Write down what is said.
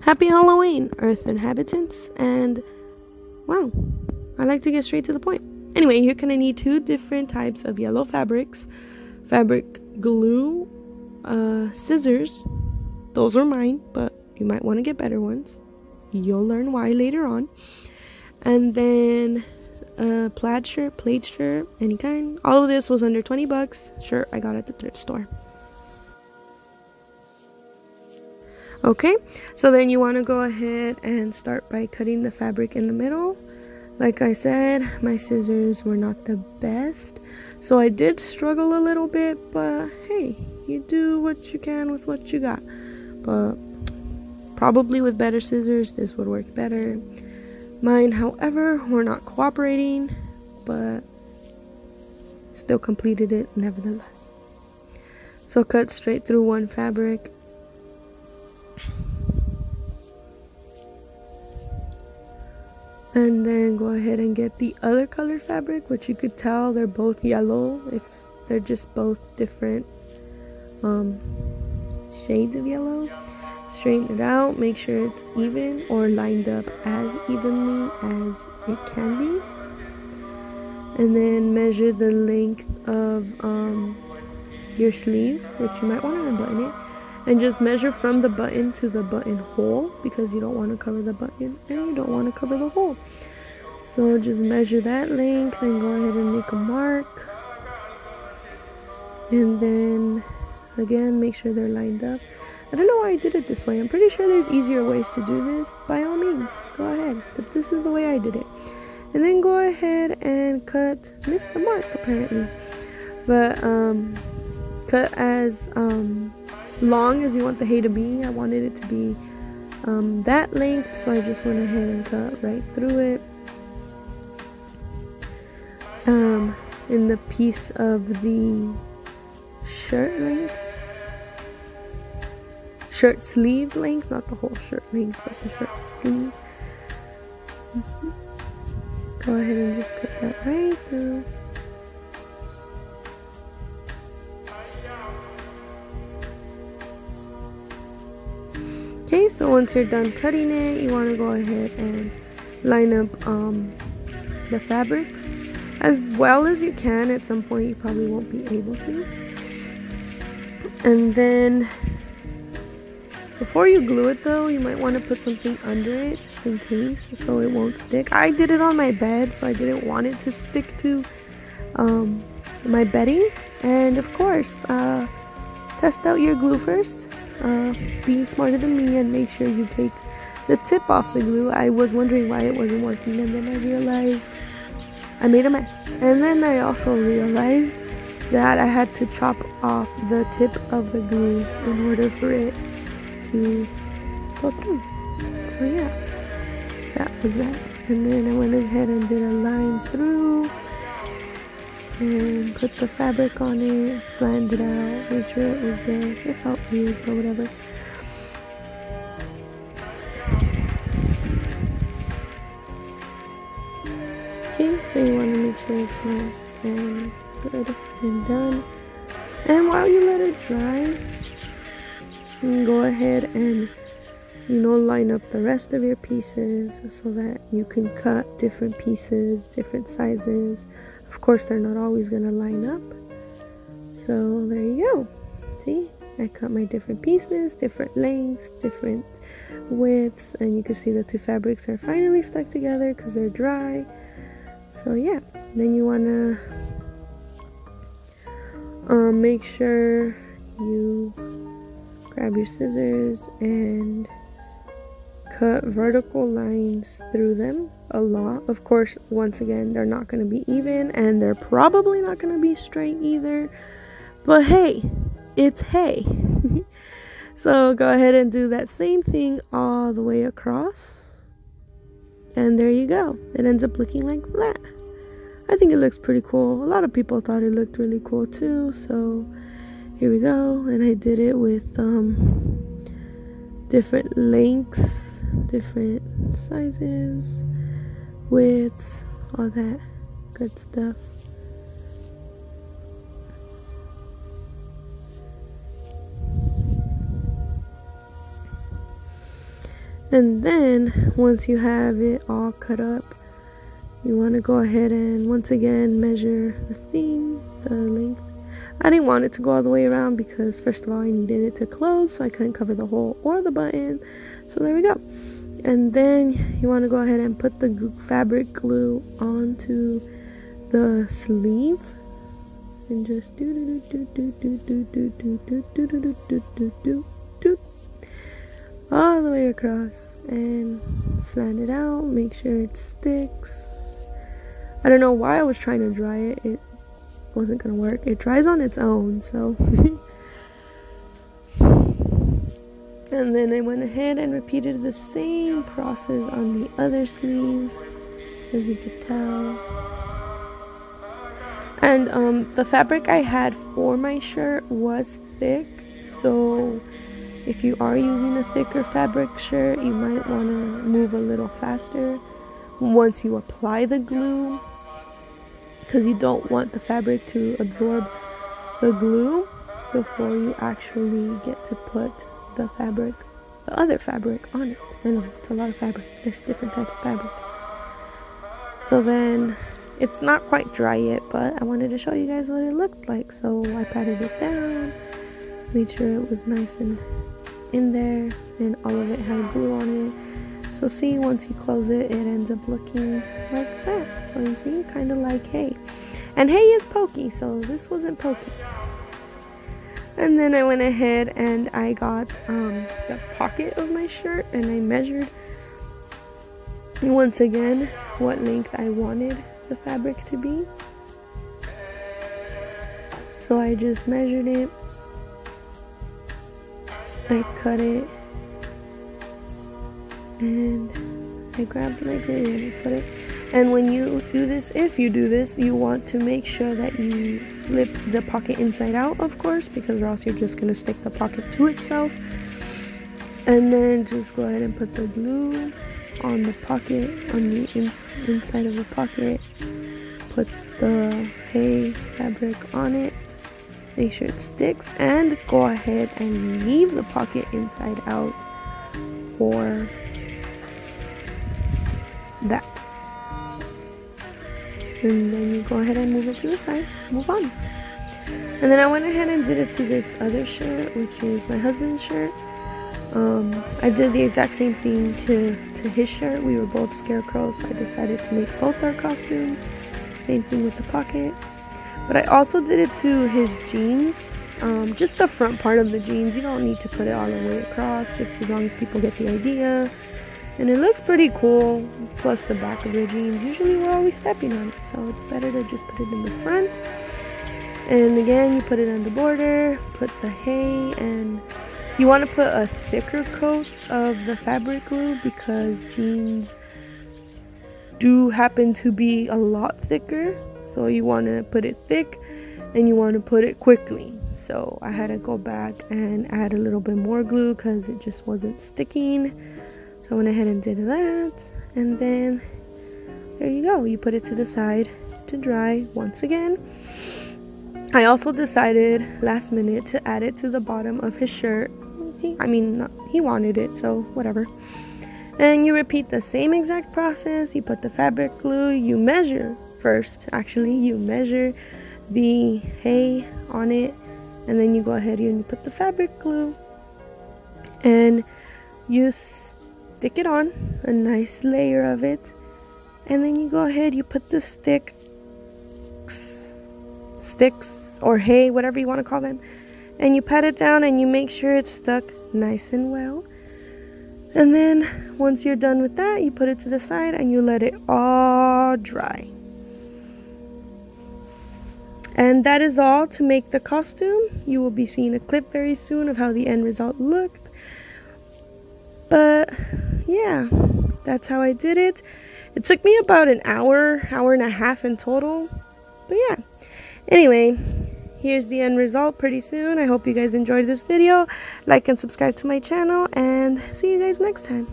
Happy Halloween, Earth inhabitants, and wow, I like to get straight to the point. Anyway, you're gonna need 2 different types of yellow fabrics, fabric glue, scissors. Those are mine, but you might want to get better ones. You'll learn why later on. And then a plaid shirt, any kind. All of this was under 20 bucks. Shirt I got at the thrift store. Okay, so then you want to go ahead and start by cutting the fabric in the middle. Like I said, my scissors were not the best, so I did struggle a little bit, but hey, you do what you can with what you got. But probably with better scissors, this would work better. Mine, however, were not cooperating, but still completed it nevertheless. So cut straight through one fabric. And then go ahead and get the other colored fabric, which you could tell they're both yellow if they're just both different shades of yellow. Straighten it out, make sure it's even or lined up as evenly as it can be. And then measure the length of your sleeve, which you might want to unbutton it. And just measure from the button to the buttonhole, because you don't want to cover the button and you don't want to cover the hole. So just measure that length and go ahead and make a mark. And then again, make sure they're lined up. I don't know why I did it this way. I'm pretty sure there's easier ways to do this. By all means, go ahead. But this is the way I did it. And then go ahead and cut, missed the mark apparently. But cut as long as you want the hay to be. I wanted it to be that length, so I just went ahead and cut right through it. In the piece of the shirt length, shirt sleeve length, not the whole shirt length, but the shirt sleeve. Go ahead and just cut that right through. Okay, so once you're done cutting it, you want to go ahead and line up the fabrics as well as you can. At some point you probably won't be able to. And then before you glue it though, you might want to put something under it just in case, so it won't stick. I did it on my bed, so I didn't want it to stick to my bedding. And of course, test out your glue first. Be smarter than me and make sure you take the tip off the glue. I was wondering why it wasn't working, and then I realized I made a mess. And then I also realized that I had to chop off the tip of the glue in order for it to go through. So yeah, that was that. And then I went ahead and did a line through and put the fabric on it, flanned it out, made sure it was good. It felt weird, but whatever. Okay, so you want to make sure it's nice and good and done. And while you let it dry, you go ahead and line up the rest of your pieces so that you can cut different pieces, different sizes. Of course, they're not always going to line up. So there you go. See, I cut my different pieces, different lengths, different widths, and you can see the 2 fabrics are finally stuck together because they're dry. So yeah, then you want to make sure you grab your scissors and cut vertical lines through them a lot. Of course, once again, they're not going to be even, and they're probably not going to be straight either, but hey, it's hay. So go ahead and do that same thing all the way across, and there you go. It ends up looking like that. I think it looks pretty cool. A lot of people thought it looked really cool too, so here we go. And I did it with different lengths, different sizes, widths, all that good stuff. And then once you have it all cut up, you want to go ahead and once again measure the length. I didn't want it to go all the way around because first of all I needed it to close, so I couldn't cover the hole or the button. So there we go. And then you want to go ahead and put the fabric glue onto the sleeve and just do all the way across and flatten it out. Make sure it sticks. I don't know why I was trying to dry it. It wasn't gonna work. It dries on its own, so and then I went ahead and repeated the same process on the other sleeve, as you could tell. And the fabric I had for my shirt was thick, so if you are using a thicker fabric shirt, you might want to move a little faster once you apply the glue, because you don't want the fabric to absorb the glue before you actually get to put the other fabric on it. I know, it's a lot of fabric. There's different types of fabric. So then, it's not quite dry yet, but I wanted to show you guys what it looked like. So I patted it down, made sure it was nice and in there, and all of it had glue on it. So see, once you close it, it ends up looking like that. So you see, kind of like hay. And hay is pokey, so this wasn't pokey. And then I went ahead and I got the pocket of my shirt and I measured once again what length I wanted the fabric to be. So I just measured it, I cut it, and I grabbed my glue and I put it. And when you do this, if you do this, you want to make sure that you flip the pocket inside out, of course, because or else you're just going to stick the pocket to itself. And then just go ahead and put the glue on the pocket, on the inside of the pocket. Put the hay fabric on it. Make sure it sticks, and go ahead and leave the pocket inside out for that. And then you go ahead and move it to the side, move on. And then I went ahead and did it to this other shirt, which is my husband's shirt. I did the exact same thing to his shirt. We were both Scarecrows, so I decided to make both our costumes. Same thing with the pocket. But I also did it to his jeans, just the front part of the jeans. You don't need to put it all the way across, just as long as people get the idea. And it looks pretty cool, plus the back of the jeans. Usually we're always stepping on it, so it's better to just put it in the front. And again, you put it on the border, put the hay, and you want to put a thicker coat of the fabric glue because jeans do happen to be a lot thicker. So you want to put it thick and you want to put it quickly. So I had to go back and add a little bit more glue because it just wasn't sticking. So I went ahead and did that, and then there you go. You put it to the side to dry once again. I also decided last minute to add it to the bottom of his shirt. He wanted it, so whatever. And you repeat the same exact process. You put the fabric glue, you measure first. Actually, you measure the hay on it, and then you go ahead and you put the fabric glue, and you stick it on, a nice layer of it, and then you go ahead, you put the sticks or hay, whatever you want to call them, and you pat it down and you make sure it's stuck nice and well. And then once you're done with that, you put it to the side and you let it all dry. And that is all to make the costume. You will be seeing a clip very soon of how the end result looked. But yeah, that's how I did it. It took me about an hour and a half in total. But yeah, anyway, here's the end result pretty soon. I hope you guys enjoyed this video. Like and subscribe to my channel, and see you guys next time.